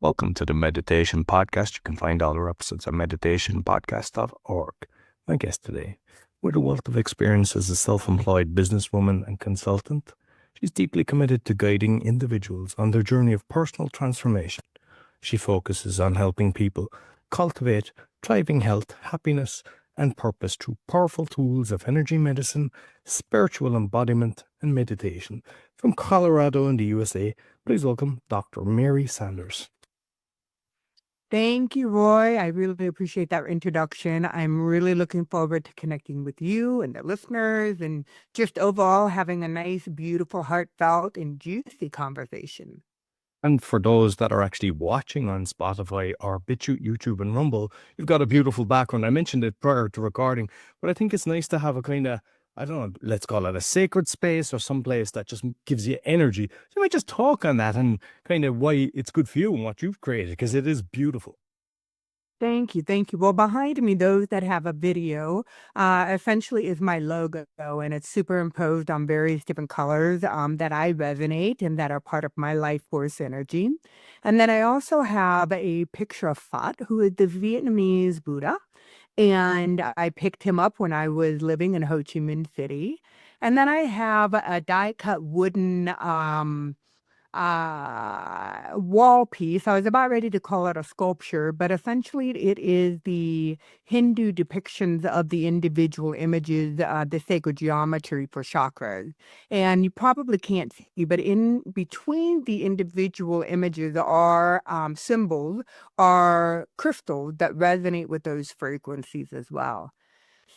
Welcome to the Meditation Podcast. You can find all our episodes at meditationpodcast.org. My guest today, with a wealth of experience as a self-employed businesswoman and consultant, she's deeply committed to guiding individuals on their journey of personal transformation. She focuses on helping people cultivate thriving health, happiness, and purpose through powerful tools of energy medicine, spiritual embodiment, and meditation. From Colorado in the USA, please welcome Dr. Mary Sanders. Thank you, Roy. I really appreciate that introduction. I'm really looking forward to connecting with you and the listeners and just overall having a nice, beautiful, heartfelt, and juicy conversation. And for those that are actually watching on Spotify or BitChute, YouTube, and Rumble, you've got a beautiful background. I mentioned it prior to recording, but I think it's nice to have a kind of, I don't know, let's call it a sacred space or some place that just gives you energy. So you might just talk on that and kind of why it's good for you and what you've created, because it is beautiful. Thank you. Thank you. Well, behind me, those that have a video, essentially is my logo, and it's superimposed on various different colors that I resonate and that are part of my life force energy. And then I also have a picture of Phật, who is the Vietnamese Buddha. And I picked him up when I was living in Ho Chi Minh City. And then I have a die-cut wooden wall piece. I was about ready to call it a sculpture, but essentially it is the Hindu depictions of the individual images, the sacred geometry for chakras. And you probably can't see, but in between the individual images are symbols, are crystals that resonate with those frequencies as well.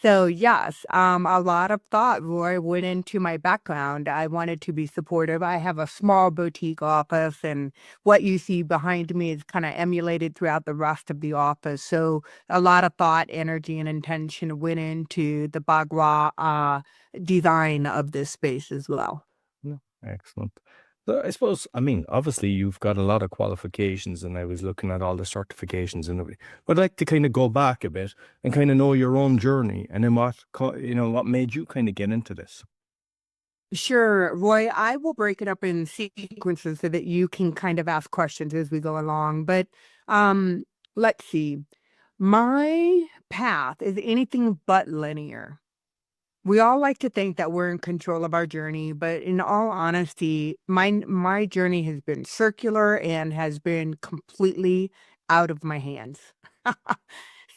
So yes, a lot of thought, Roy, went into my background. I wanted to be supportive. I have a small boutique office, and what you see behind me is kind of emulated throughout the rest of the office. So a lot of thought, energy, and intention went into the Bagua design of this space as well. Yeah, excellent. So I suppose, obviously you've got a lot of qualifications, and I was looking at all the certifications and everything. But I'd like to kind of go back a bit and kind of know your own journey and then what made you kind of get into this. Sure, Roy, I will break it up in sequences so that you can kind of ask questions as we go along. But let's see. My path is anything but linear. We all like to think that we're in control of our journey, but in all honesty, my journey has been circular and has been completely out of my hands.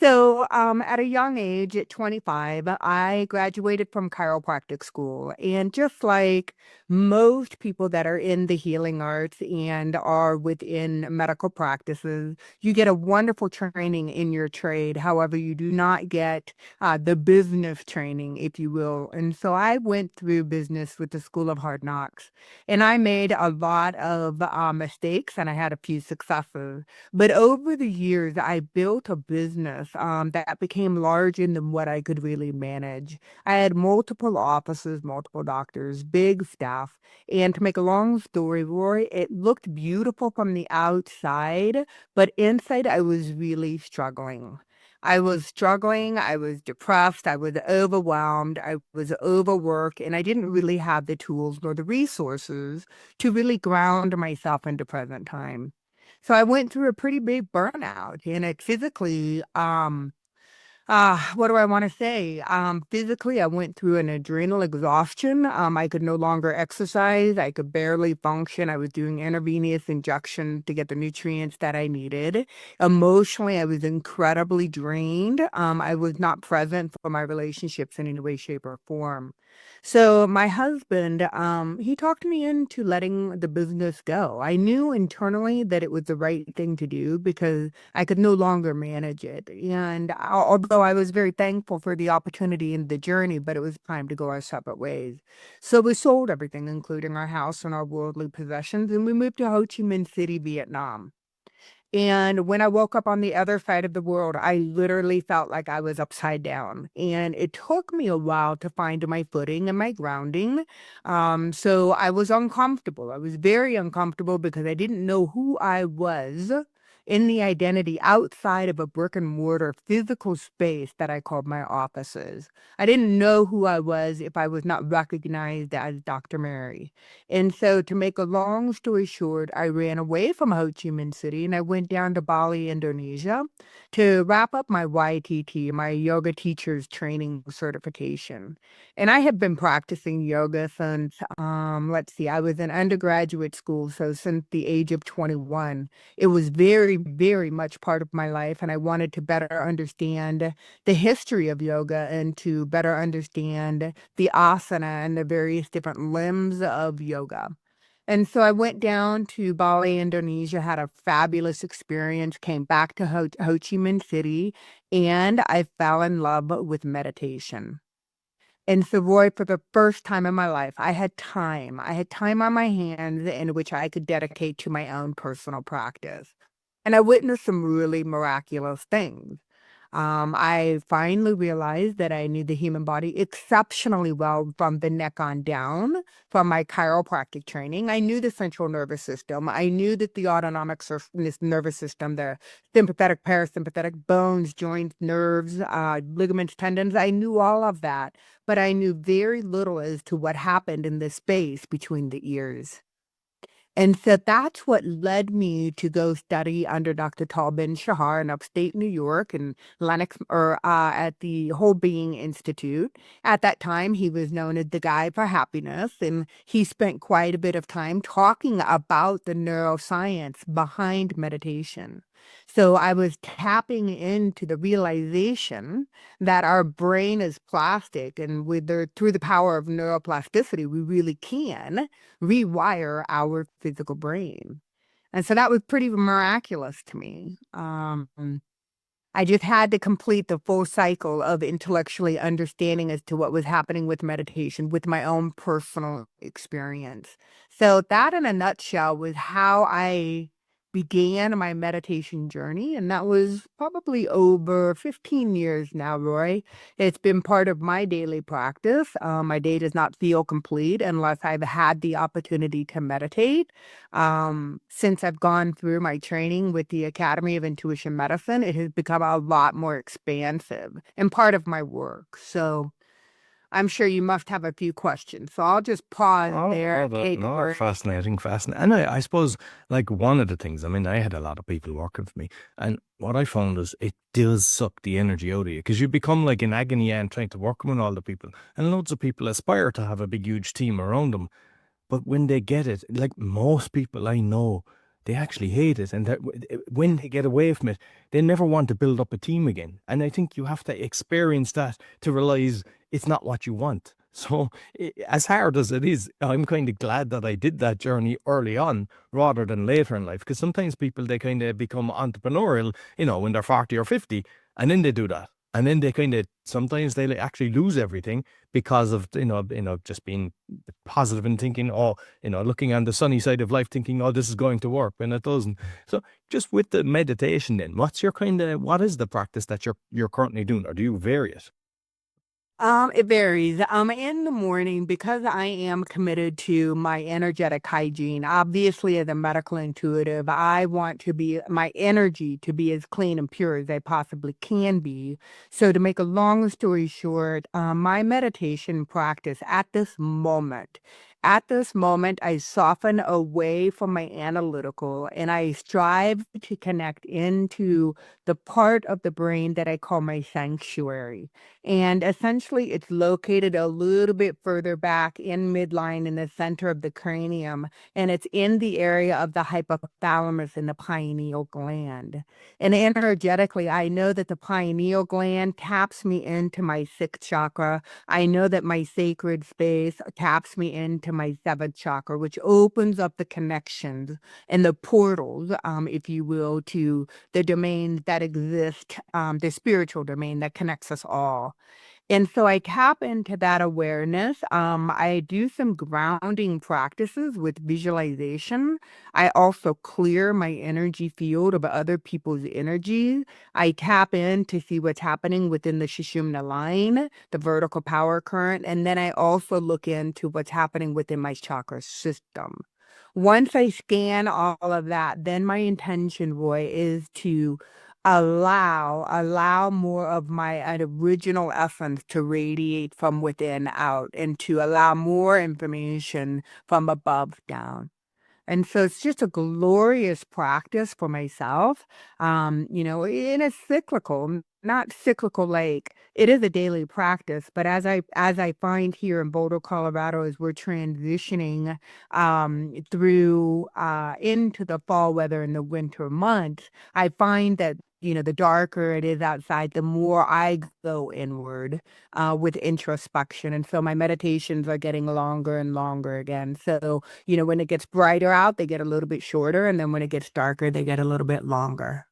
So, at a young age, at 25, I graduated from chiropractic school. And just like most people that are in the healing arts and are within medical practices, you get a wonderful training in your trade. However, you do not get the business training, if you will. And so I went through business with the School of Hard Knocks. And I made a lot of mistakes and I had a few successes. But over the years, I built a business that became larger than what I could really manage. I had multiple offices, multiple doctors, big staff. And to make a long story, Roy, it looked beautiful from the outside, but inside I was really struggling. I was struggling, I was depressed, I was overwhelmed, I was overworked, and I didn't really have the tools nor the resources to really ground myself into present time. So I went through a pretty big burnout, and it physically, what do I want to say? Physically, I went through an adrenal exhaustion. I could no longer exercise. I could barely function. I was doing intravenous injections to get the nutrients that I needed. Emotionally, I was incredibly drained. I was not present for my relationships in any way, shape, or form. So my husband, he talked me into letting the business go. I knew internally that it was the right thing to do because I could no longer manage it. And although I was very thankful for the opportunity and the journey, but it was time to go our separate ways. So we sold everything, including our house and our worldly possessions, and we moved to Ho Chi Minh City, Vietnam. And when I woke up on the other side of the world, I literally felt like I was upside down. And it took me a while to find my footing and my grounding. So I was uncomfortable. I was very uncomfortable because I didn't know who I was in the identity outside of a brick and mortar physical space that I called my offices. I didn't know who I was if I was not recognized as Dr. Mary. And so, to make a long story short, I ran away from Ho Chi Minh City and I went down to Bali, Indonesia to wrap up my YTT, my yoga teacher's training certification. And I have been practicing yoga since, let's see, I was in undergraduate school. So since the age of 21, it was very, very much part of my life. And I wanted to better understand the history of yoga and to better understand the asana and the various different limbs of yoga. And so I went down to Bali, Indonesia, had a fabulous experience, came back to Ho Chi Minh City, and I fell in love with meditation. And so, Roy, for the first time in my life, I had time. I had time on my hands in which I could dedicate to my own personal practice. And I witnessed some really miraculous things. I finally realized that I knew the human body exceptionally well from the neck on down from my chiropractic training. I knew the central nervous system. I knew that the autonomic nervous system, the sympathetic, parasympathetic, bones, joints, nerves, ligaments, tendons, I knew all of that. But I knew very little as to what happened in the space between the ears. And so that's what led me to go study under Dr. Tal Ben Shahar in upstate New York and Lennox, or at the Wholebeing Institute. At that time, he was known as the guy for happiness, and he spent quite a bit of time talking about the neuroscience behind meditation. So I was tapping into the realization that our brain is plastic, and through the power of neuroplasticity, we really can rewire our physical brain. And so that was pretty miraculous to me. I just had to complete the full cycle of intellectually understanding as to what was happening with meditation with my own personal experience. So that in a nutshell was how I began my meditation journey. And that was probably over 15 years now, Roy. It's been part of my daily practice. My day does not feel complete unless I've had the opportunity to meditate. Since I've gone through my training with the Academy of Intuition Medicine, it has become a lot more expansive and part of my work. So I'm sure you must have a few questions. So I'll just pause there. No, fascinating. And I suppose, like, one of the things, I mean, I had a lot of people working for me, and what I found is it does suck the energy out of you because you become like in agony and trying to work with all the people, and loads of people aspire to have a big, huge team around them. But when they get it, like most people I know, they actually hate it. And when they get away from it, they never want to build up a team again. And I think you have to experience that to realize it's not what you want. So, as hard as it is, I'm kind of glad that I did that journey early on rather than later in life. Because sometimes people, they kind of become entrepreneurial, when they're 40 or 50, and then they do that. And then they kind of, sometimes they actually lose everything because of, just being positive and thinking, looking on the sunny side of life, thinking, oh, this is going to work, when it doesn't. So just with the meditation then, what is the practice that you're currently doing, or do you vary it? It varies. In the morning, because I am committed to my energetic hygiene, obviously as a medical intuitive, I want my energy to be as clean and pure as I possibly can be. So to make a long story short, my meditation practice at this moment, I soften away from my analytical and I strive to connect into the part of the brain that I call my sanctuary. And essentially, it's located a little bit further back in midline in the center of the cranium, and it's in the area of the hypothalamus and the pineal gland. And energetically, I know that the pineal gland taps me into my sixth chakra. I know that my sacred space taps me into my seventh chakra, which opens up the connections and the portals, if you will, to the domains that exist, the spiritual domain that connects us all. And so I tap into that awareness. I do some grounding practices with visualization. I also clear my energy field of other people's energy. I tap in to see what's happening within the Sushumna line, the vertical power current. And then I also look into what's happening within my chakra system. Once I scan all of that, then my intention, Roy, is to allow more of my original essence to radiate from within out and to allow more information from above down. And so it's just a glorious practice for myself. And it's cyclical, not cyclical like it is a daily practice, but as I find here in Boulder, Colorado, as we're transitioning through into the fall weather and the winter months, I find that the darker it is outside, the more I go inward with introspection. And so my meditations are getting longer and longer again. So when it gets brighter out, they get a little bit shorter, and then when it gets darker, they get a little bit longer.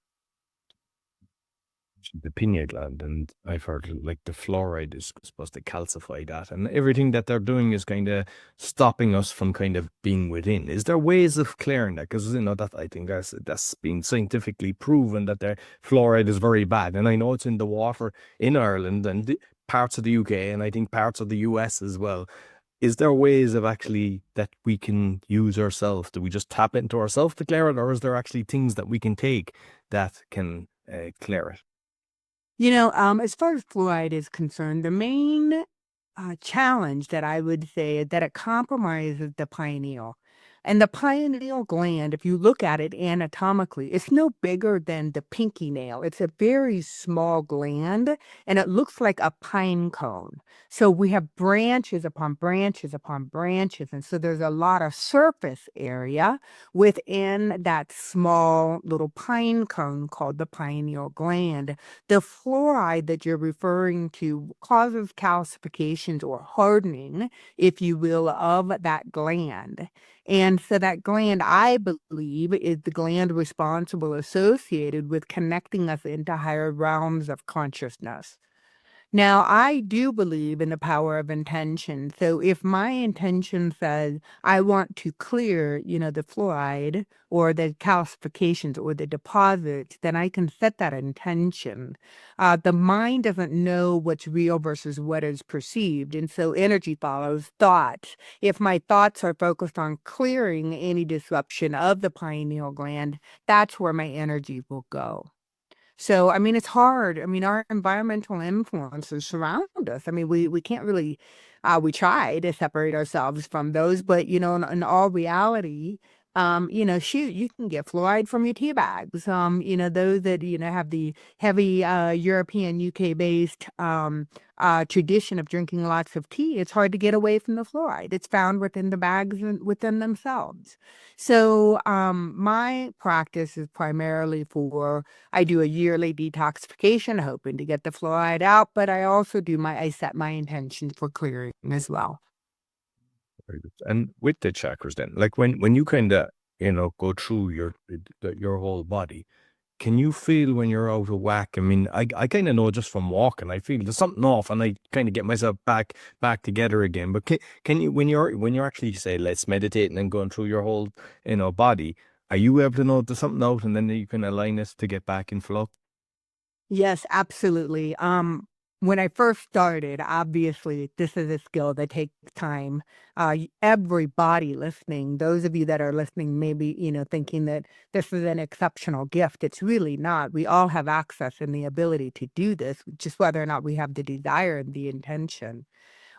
The pineal gland, and I've heard like the fluoride is supposed to calcify that, and everything that they're doing is kind of stopping us from kind of being within. Is there ways of clearing that? Because that I think that's been scientifically proven that the fluoride is very bad, and I know it's in the water in Ireland and parts of the UK, and I think parts of the US as well. Is there ways of actually that we can use ourselves? Do we just tap into ourselves to clear it, or is there actually things that we can take that can clear it? As far as fluoride is concerned, the main challenge that I would say is that it compromises the pineal. And the pineal gland, if you look at it anatomically, it's no bigger than the pinky nail. It's a very small gland, and it looks like a pine cone. So we have branches upon branches upon branches. And so there's a lot of surface area within that small little pine cone called the pineal gland. The fluoride that you're referring to causes calcifications or hardening, if you will, of that gland. And so that gland, I believe, is the gland responsible associated with connecting us into higher realms of consciousness. Now, I do believe in the power of intention. So if my intention says I want to clear, the fluoride or the calcifications or the deposits, then I can set that intention. The mind doesn't know what's real versus what is perceived. And so energy follows thought. If my thoughts are focused on clearing any disruption of the pineal gland, that's where my energy will go. So, it's hard. Our environmental influences surround us. We can't really, we try to separate ourselves from those, but, in all reality, shoot, you can get fluoride from your tea bags. Those that, have the heavy European, UK-based tradition of drinking lots of tea, it's hard to get away from the fluoride. It's found within the bags and within themselves. So, my practice is primarily I do a yearly detoxification, hoping to get the fluoride out, but I also I set my intention for clearing as well. Very good. And with the chakras, then, like when you kind of go through your whole body, can you feel when you're out of whack? I kind of know just from walking. I feel there's something off, and I kind of get myself back together again. But can you when you're actually say let's meditate and then going through your whole body, are you able to know there's something out, and then you can align it to get back in flow? Yes, absolutely. When I first started, obviously, this is a skill that takes time. Everybody listening, those of you that are listening, maybe, thinking that this is an exceptional gift. It's really not. We all have access and the ability to do this, just whether or not we have the desire and the intention.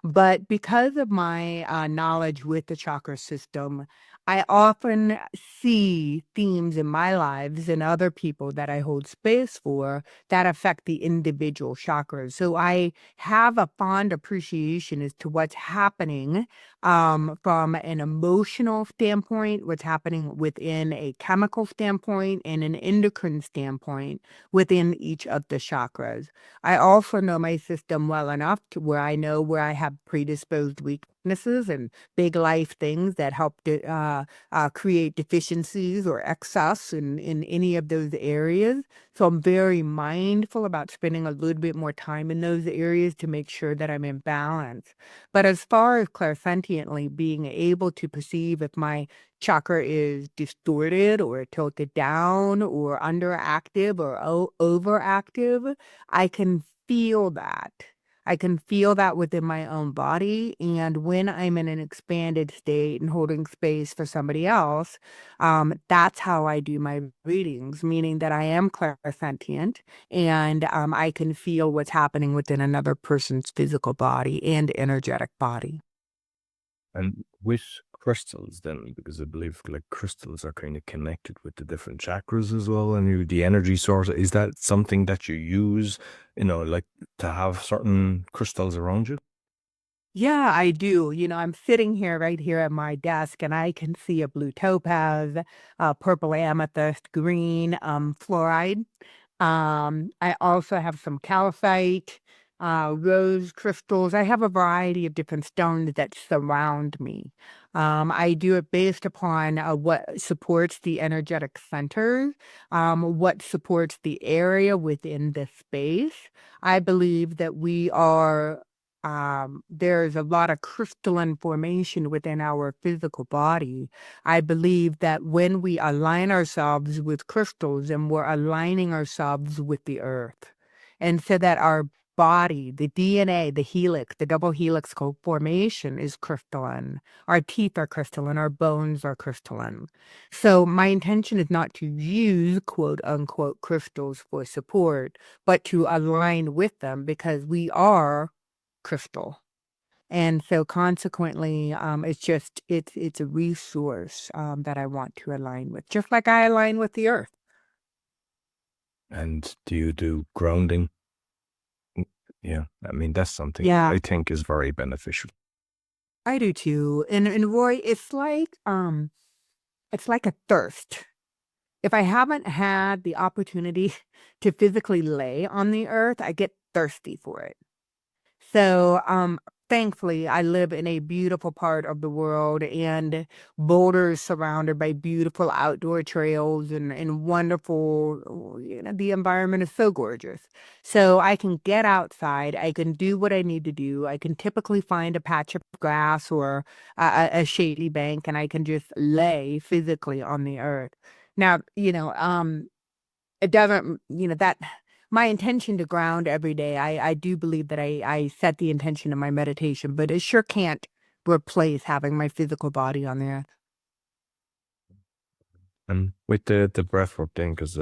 But because of my knowledge with the chakra system, I often see themes in my lives and other people that I hold space for that affect the individual chakras. So I have a fond appreciation as to what's happening from an emotional standpoint, what's happening within a chemical standpoint, and an endocrine standpoint within each of the chakras. I also know my system well enough to where I know where I have predisposed weaknesses and big life things that help to create deficiencies or excess in any of those areas. So I'm very mindful about spending a little bit more time in those areas to make sure that I'm in balance. But as far as clairsentiently being able to perceive if my chakra is distorted or tilted down or underactive or overactive, I can feel that. I can feel that within my own body. And when I'm in an expanded state and holding space for somebody else, that's how I do my readings, meaning that I am clairsentient and I can feel what's happening within another person's physical body and energetic body. And with crystals then, because I believe like crystals are kind of connected with the different chakras as well, and the energy source, is that something that you use, like to have certain crystals around you? Yeah, I do. I'm sitting here right here at my desk and I can see a blue topaz, purple amethyst, green, fluoride. I also have some calcite, rose crystals. I have a variety of different stones that surround me. I do it based upon what supports the energetic centers, what supports the area within the space. I believe that there's a lot of crystalline formation within our physical body. I believe that when we align ourselves with crystals and we're aligning ourselves with the earth, and so that our body, the DNA, the helix, the double helix formation is crystalline. Our teeth are crystalline, our bones are crystalline. So my intention is not to use quote unquote crystals for support, but to align with them because we are crystal. And so consequently, it's a resource that I want to align with, just like I align with the earth. And do you do grounding? Yeah, I mean, that's something Yeah, I think is very beneficial. I do too. And Roy, it's like a thirst. If I haven't had the opportunity to physically lay on the earth, I get thirsty for it. So, thankfully, I live in a beautiful part of the world, and Boulder is surrounded by beautiful outdoor trails and wonderful, the environment is so gorgeous. So I can get outside, I can do what I need to do. I can typically find a patch of grass or a shady bank, and I can just lay physically on the earth. Now, it doesn't, that my intention to ground every day, I do believe that I set the intention in my meditation, but it sure can't replace having my physical body on there. And with the breath work thing, because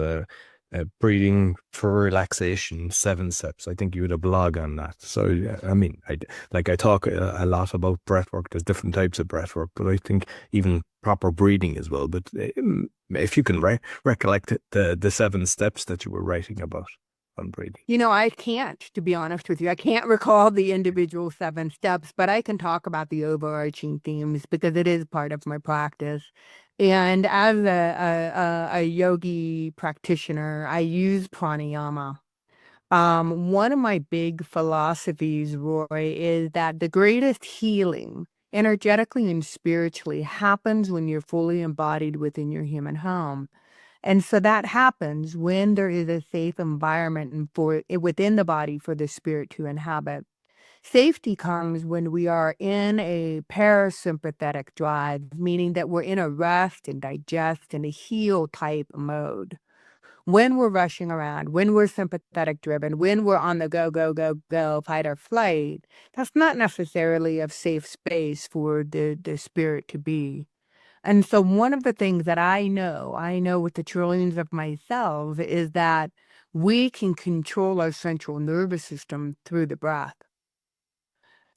breathing for relaxation, 7 steps. I think you had a blog on that. So yeah, I mean, I talk a lot about breath work. There's different types of breath work, but I think even proper breathing as well. But if you can recollect the 7 steps that you were writing about on breathing. I can't, to be honest with you. I can't recall the individual 7 steps, but I can talk about the overarching themes because it is part of my practice. And as a yogi practitioner, I use pranayama. One of my big philosophies, Roy, is that the greatest healing, energetically and spiritually, happens when you're fully embodied within your human home. And so that happens when there is a safe environment and within the body for the spirit to inhabit. Safety comes when we are in a parasympathetic drive, meaning that we're in a rest and digest and a heal type mode. When we're rushing around, when we're sympathetic driven, when we're on the go, go, go, go, fight or flight, that's not necessarily a safe space for the spirit to be. And so one of the things that I know with the trillions of my cells is that we can control our central nervous system through the breath.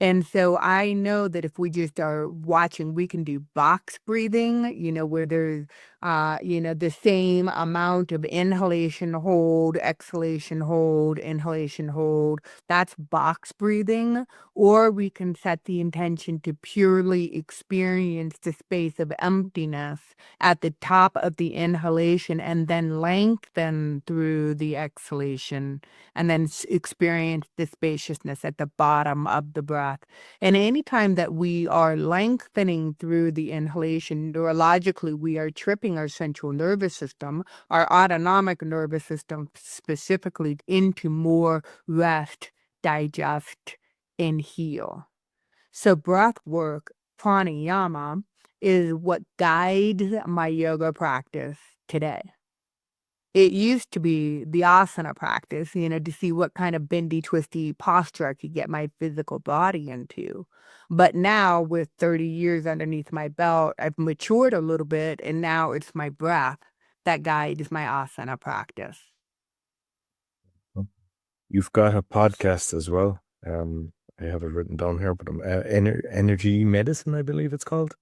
And so I know that if we just are watching, we can do box breathing, where there's, the same amount of inhalation, hold, exhalation, hold, inhalation, hold. That's box breathing. Or we can set the intention to purely experience the space of emptiness at the top of the inhalation and then lengthen through the exhalation and then experience the spaciousness at the bottom of the breath. And anytime that we are lengthening through the inhalation, neurologically, we are tripping our central nervous system, our autonomic nervous system specifically, into more rest, digest, and heal. So breath work, pranayama, is what guides my yoga practice today. It used to be the asana practice, to see what kind of bendy, twisty posture I could get my physical body into. But now, with 30 years underneath my belt, I've matured a little bit, and now it's my breath that guides my asana practice. You've got a podcast as well. I have it written down here, but energy medicine, I believe it's called.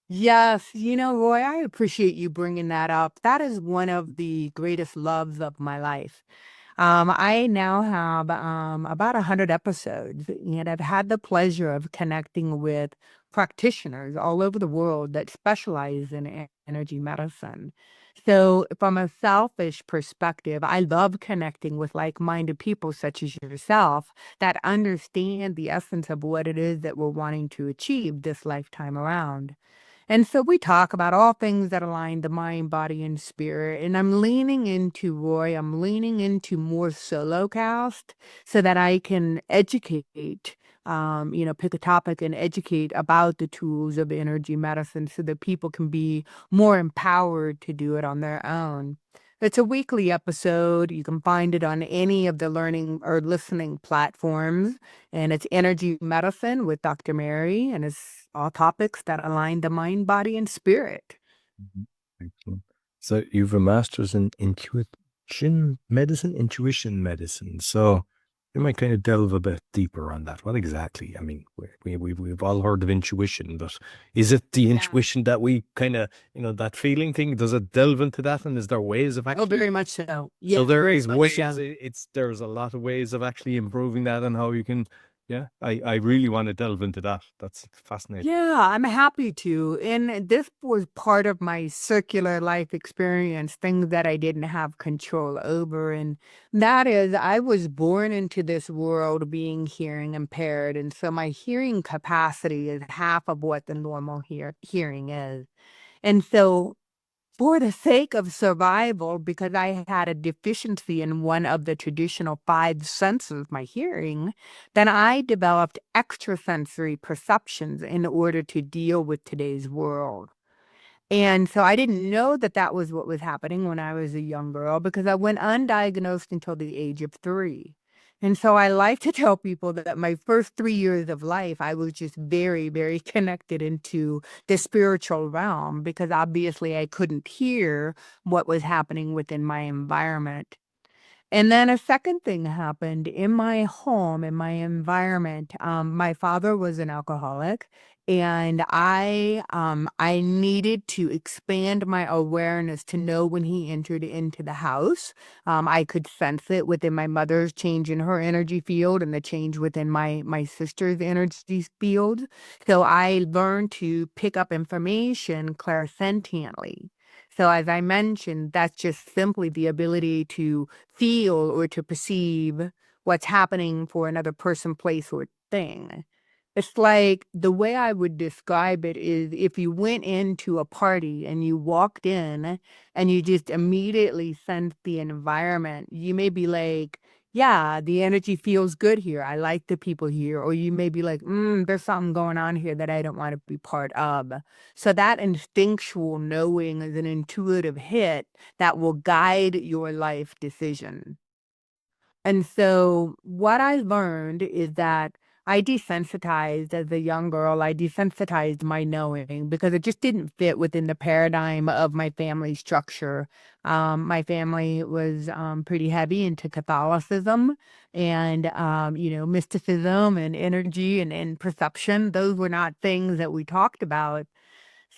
Yes, Roy, I appreciate you bringing that up. That is one of the greatest loves of my life. I now have about 100 episodes, and I've had the pleasure of connecting with practitioners all over the world that specialize in energy medicine. So, from a selfish perspective, I love connecting with like minded people such as yourself that understand the essence of what it is that we're wanting to achieve this lifetime around. And so we talk about all things that align the mind, body, and spirit. And I'm leaning into more solo cast so that I can educate, pick a topic and educate about the tools of energy medicine so that people can be more empowered to do it on their own. It's a weekly episode. You can find it on any of the learning or listening platforms. And it's Energy Medicine with Dr. Mary, and it's all topics that align the mind, body, and spirit. Mhm. Excellent. So you've a master's in intuition medicine. So you might kind of delve a bit deeper on that. What exactly? I mean, we've all heard of intuition, but is it the Yeah. intuition that we kind of, that feeling thing? Does it delve into that? And is there ways of Oh, actually? very much so. Yeah, So there very is much ways. so. There's a lot of ways of actually improving that and how you can. Yeah, I really want to delve into that. That's fascinating. Yeah, I'm happy to. And this was part of my circular life experience, things that I didn't have control over. And that is, I was born into this world being hearing impaired. And so my hearing capacity is half of what the normal hearing is. And so for the sake of survival, because I had a deficiency in one of the traditional five senses, my hearing, then I developed extrasensory perceptions in order to deal with today's world. And so I didn't know that that was what was happening when I was a young girl because I went undiagnosed until the age of 3. And so I like to tell people that my first 3 years of life, I was just very, very connected into the spiritual realm because obviously I couldn't hear what was happening within my environment. And then a second thing happened in my home, in my environment. My father was an alcoholic, and I needed to expand my awareness to know when he entered into the house. I could sense it within my mother's change in her energy field and the change within my sister's energy field. So I learned to pick up information clairsentiently. So as I mentioned, that's just simply the ability to feel or to perceive what's happening for another person, place, or thing. It's like the way I would describe it is if you went into a party and you walked in and you just immediately sense the environment, you may be like, yeah, the energy feels good here. I like the people here. Or you may be like, there's something going on here that I don't want to be part of. So that instinctual knowing is an intuitive hit that will guide your life decision. And so what I learned is that I desensitized as a young girl. I desensitized my knowing because it just didn't fit within the paradigm of my family structure. My family was pretty heavy into Catholicism and, mysticism and energy and perception. Those were not things that we talked about.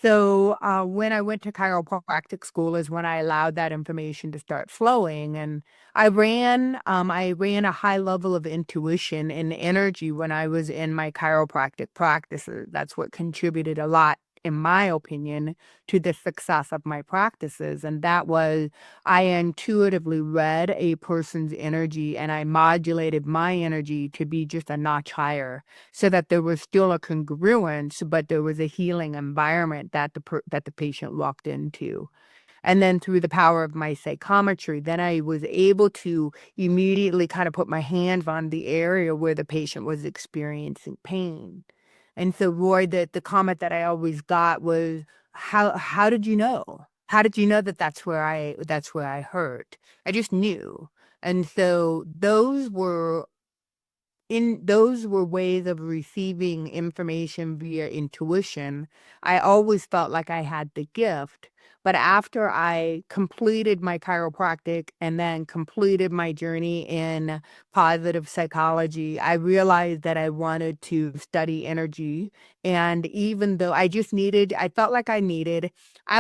So, when I went to chiropractic school is when I allowed that information to start flowing, and I ran a high level of intuition and energy when I was in my chiropractic practices. That's what contributed a lot, in my opinion, to the success of my practices, and that was I intuitively read a person's energy, and I modulated my energy to be just a notch higher so that there was still a congruence, but there was a healing environment that that the patient walked into. And then through the power of my psychometry, then I was able to immediately kind of put my hands on the area where the patient was experiencing pain. And so, Roy, the comment that I always got was, how did you know? How did you know that that's where I hurt? I just knew. And so those were ways of receiving information via intuition. I always felt like I had the gift. But after I completed my chiropractic and then completed my journey in positive psychology, I realized that I wanted to study energy. And even though I felt like I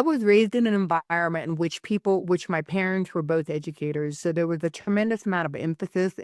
was raised in an environment in which my parents were both educators. So there was a tremendous amount of emphasis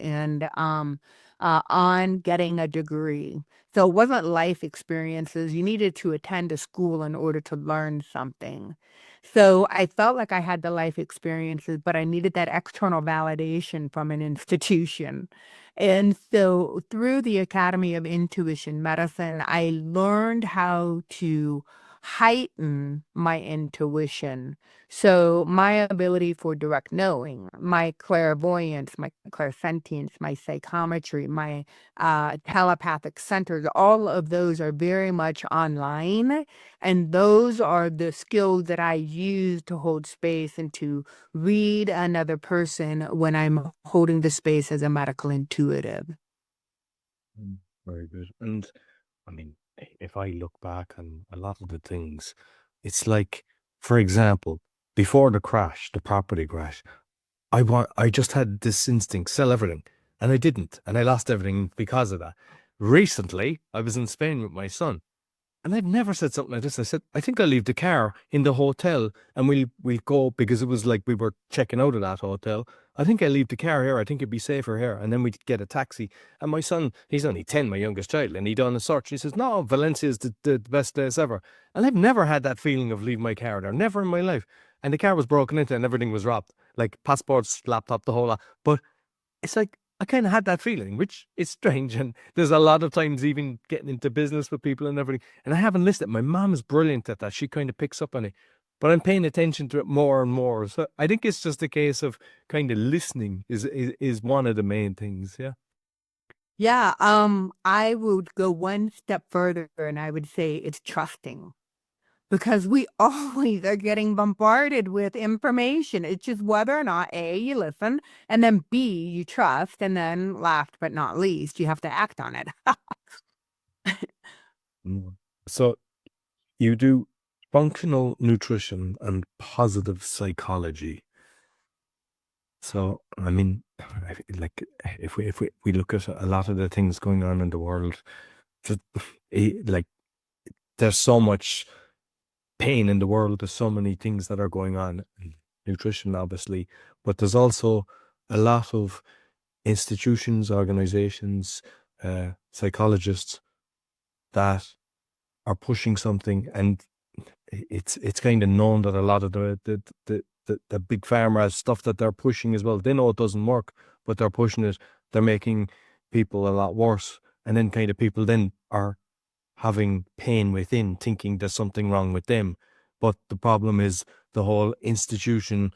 on getting a degree. So it wasn't life experiences. You needed to attend a school in order to learn something. So I felt like I had the life experiences, but I needed that external validation from an institution. And so through the Academy of Intuition Medicine, I learned how to heighten my intuition. So my ability for direct knowing, my clairvoyance, my clairsentience, my psychometry, my telepathic centers, all of those are very much online. And those are the skills that I use to hold space and to read another person when I'm holding the space as a medical intuitive. Mm, very good. And I mean, if I look back on a lot of the things, it's like, for example, before the crash, the property crash, I just had this instinct, sell everything. And I didn't. And I lost everything because of that. Recently, I was in Spain with my son. And I've never said something like this. I said, I think I'll leave the car in the hotel and we'll go because it was like we were checking out of that hotel. I think I'll leave the car here. I think it'd be safer here. And then we'd get a taxi. And my son, he's only 10, my youngest child, and he done a search. He says, no, Valencia is the best place ever. And I've never had that feeling of leaving my car there. Never in my life. And the car was broken into and everything was robbed. Like passports, laptop, the whole lot. But it's like I kind of had that feeling, which is strange. And there's a lot of times even getting into business with people and everything. And I haven't listed. My mom is brilliant at that. She kind of picks up on it, but I'm paying attention to it more and more. So I think it's just a case of kind of listening is one of the main things. Yeah. Yeah, I would go one step further and I would say it's trusting. Because we always are getting bombarded with information. It's just whether or not A, you listen, and then B, you trust, and then last but not least, you have to act on it. Mm. So you do functional nutrition and positive psychology. So, I mean, like if we look at a lot of the things going on in the world, just, like there's so much pain in the world. There's so many things that are going on. Nutrition, obviously, but there's also a lot of institutions, organizations, psychologists that are pushing something, and it's kind of known that a lot of the big pharma stuff that they're pushing as well, they know it doesn't work, but they're pushing it. They're making people a lot worse, and then kind of people then are having pain within, thinking there's something wrong with them. But the problem is the whole institution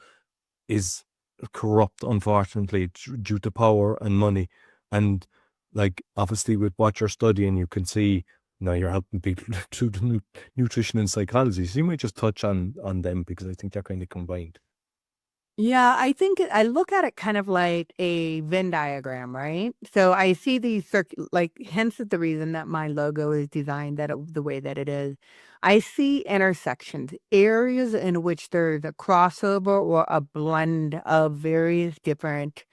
is corrupt, unfortunately, due to power and money. And like obviously with what you're studying, you can see now you're helping people through the nutrition and psychology. So you might just touch on them because I think they're kind of combined. Yeah, I look at it kind of like a Venn diagram, right? So I see these like hence is the reason that my logo is designed the way that it is. I see intersections, areas in which there's a crossover or a blend of various different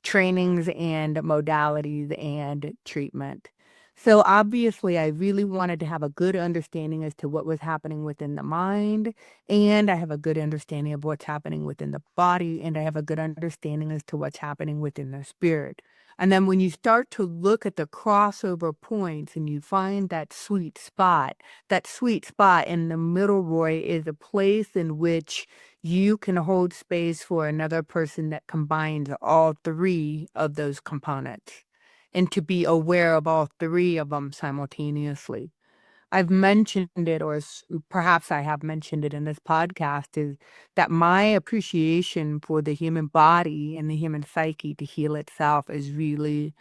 trainings and modalities and treatment. So obviously I really wanted to have a good understanding as to what was happening within the mind, and I have a good understanding of what's happening within the body, and I have a good understanding as to what's happening within the spirit. And then when you start to look at the crossover points and you find that sweet spot in the middle, Roy, is a place in which you can hold space for another person that combines all three of those components and to be aware of all three of them simultaneously. I've mentioned it, or perhaps I have mentioned it in this podcast, is that my appreciation for the human body and the human psyche to heal itself is really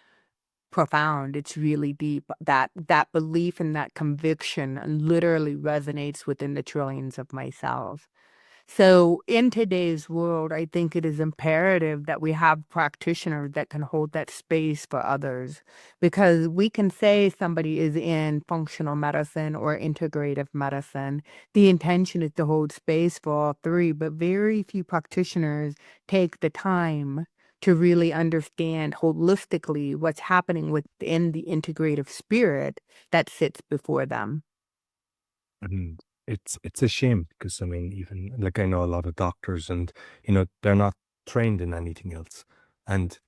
profound. It's really deep. That belief and that conviction literally resonates within the trillions of my cells. So in today's world, I think it is imperative that we have practitioners that can hold that space for others, because we can say somebody is in functional medicine or integrative medicine. The intention is to hold space for all three, but very few practitioners take the time to really understand holistically what's happening within the integrative spirit that sits before them. And it's a shame because I mean, even like I know a lot of doctors, and they're not trained in anything else. And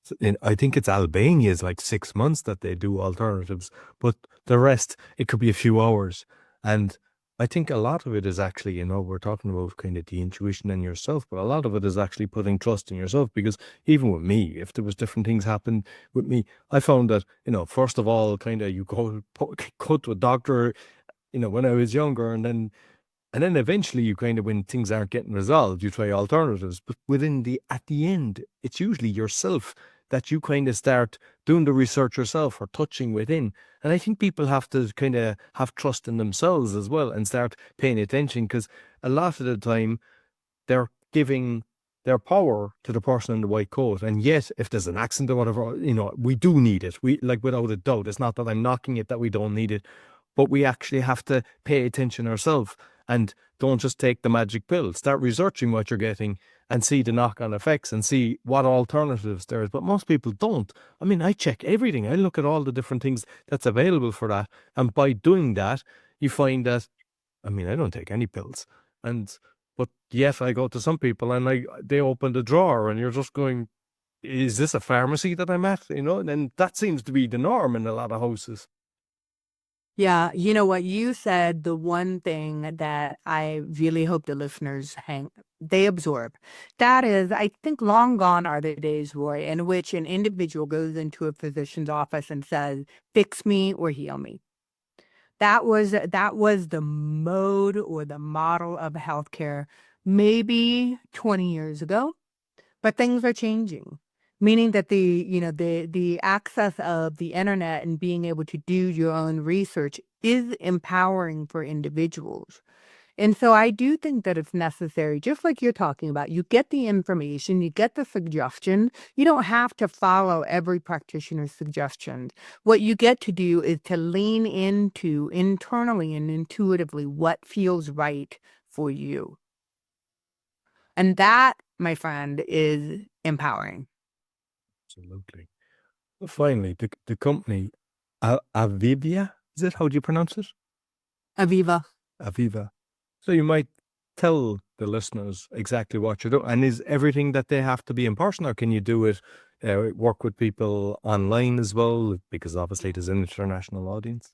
I think it's Albania is like 6 months that they do alternatives, but the rest it could be a few hours. And I think a lot of it is actually, we're talking about kind of the intuition in yourself, but a lot of it is actually putting trust in yourself. Because even with me, if there was different things happen with me, I found that, first of all, kind of you go to a doctor, when I was younger, and then eventually you kind of, when things aren't getting resolved, you try alternatives. But at the end, it's usually yourself that you kind of start doing the research yourself or touching within. And I think people have to kind of have trust in themselves as well and start paying attention, because a lot of the time they're giving their power to the person in the white coat. And yet, if there's an accident or whatever, we do need it. We, like, without a doubt, it's not that I'm knocking it that we don't need it, but we actually have to pay attention ourselves and don't just take the magic pill. Start researching what you're getting and see the knock-on effects and see what alternatives there is. But most people don't. I mean, I check everything. I look at all the different things that's available for that. And by doing that, you find that, I mean, I don't take any pills. But yet I go to some people and they open the drawer and you're just going, is this a pharmacy that I'm at? And that seems to be the norm in a lot of houses. Yeah, you know what you said, the one thing that I really hope the listeners they absorb. That is, I think long gone are the days, Roy, in which an individual goes into a physician's office and says, fix me or heal me. That was the mode or the model of healthcare maybe 20 years ago. But things are changing, meaning that the access of the internet and being able to do your own research is empowering for individuals. And so I do think that it's necessary, just like you're talking about, you get the information, you get the suggestion. You don't have to follow every practitioner's suggestions. What you get to do is to lean into internally and intuitively what feels right for you. And that, my friend, is empowering. Absolutely. Finally, the company, Avivia, is it? How do you pronounce it? Aviva. Aviva. So you might tell the listeners exactly what you're doing. And is everything that they have to be in person, or can you do it, work with people online as well? Because obviously there's an international audience.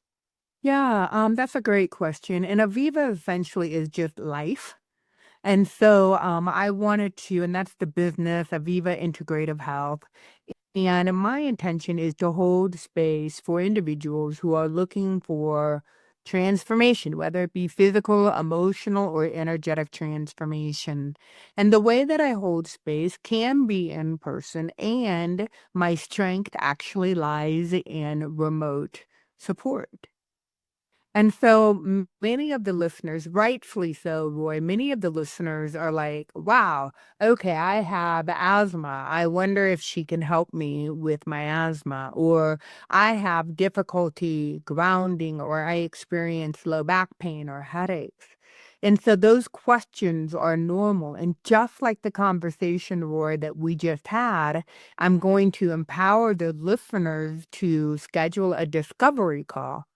Yeah, that's a great question. And Aviva essentially is just life. And so I wanted to, and that's the business, Aviva Integrative Health. And my intention is to hold space for individuals who are looking for transformation, whether it be physical, emotional, or energetic transformation. And the way that I hold space can be in person, and my strength actually lies in remote support. And so many of the listeners, rightfully so, Roy, many of the listeners are like, wow, okay, I have asthma. I wonder if she can help me with my asthma. Or I have difficulty grounding, or I experience low back pain or headaches. And so those questions are normal. And just like the conversation, Roy, that we just had, I'm going to empower the listeners to schedule a discovery call.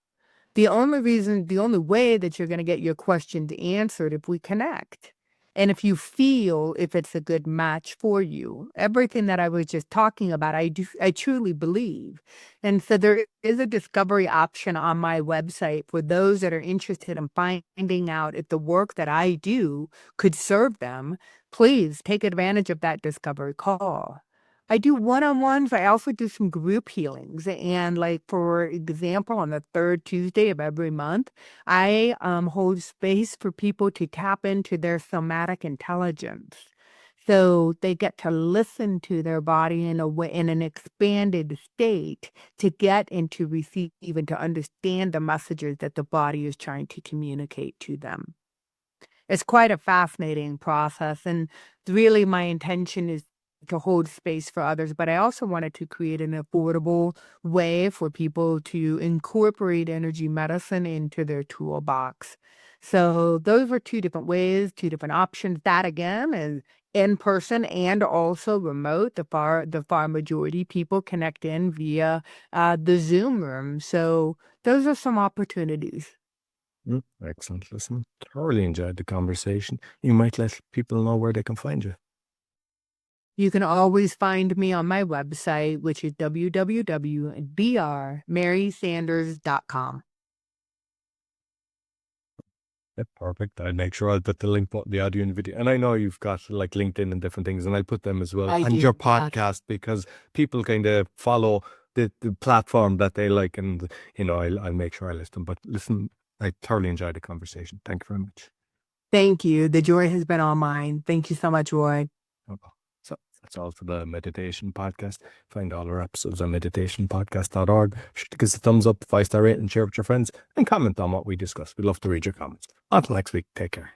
The only way that you're gonna get your questions answered if we connect, and if you feel if it's a good match for you. Everything that I was just talking about, I truly believe. And so there is a discovery option on my website for those that are interested in finding out if the work that I do could serve them. Please take advantage of that discovery call. I do one-on-ones. I also do some group healings. And like, for example, on the third Tuesday of every month, I hold space for people to tap into their somatic intelligence. So they get to listen to their body in a way, in an expanded state, to get and to receive and to understand the messages that the body is trying to communicate to them. it's quite a fascinating process. And really my intention is to hold space for others, but I also wanted to create an affordable way for people to incorporate energy medicine into their toolbox. So those were two different ways, two different options. That again is in person and also remote. The far majority people connect in via the Zoom room. So those are some opportunities. Excellent. Listen, thoroughly enjoyed the conversation. You might let people know where they can find you. You can always find me on my website, which is www.drmarysanders.com. Yeah, perfect. I'll make sure I'll put the link, the audio and video. And I know you've got like LinkedIn and different things, and I'll put them as well. I And do. your podcast, because people kind of follow the platform that they like, and I'll make sure I list them. But listen, I thoroughly enjoyed the conversation. Thank you very much. Thank you. The joy has been all mine. Thank you so much, Roy. Okay. So that's all for the meditation podcast. Find all our episodes on meditationpodcast.org. Sure to give us a thumbs up, 5-star rate, and share with your friends, and comment on what we discussed. We'd love to read your comments. Until next week, take care.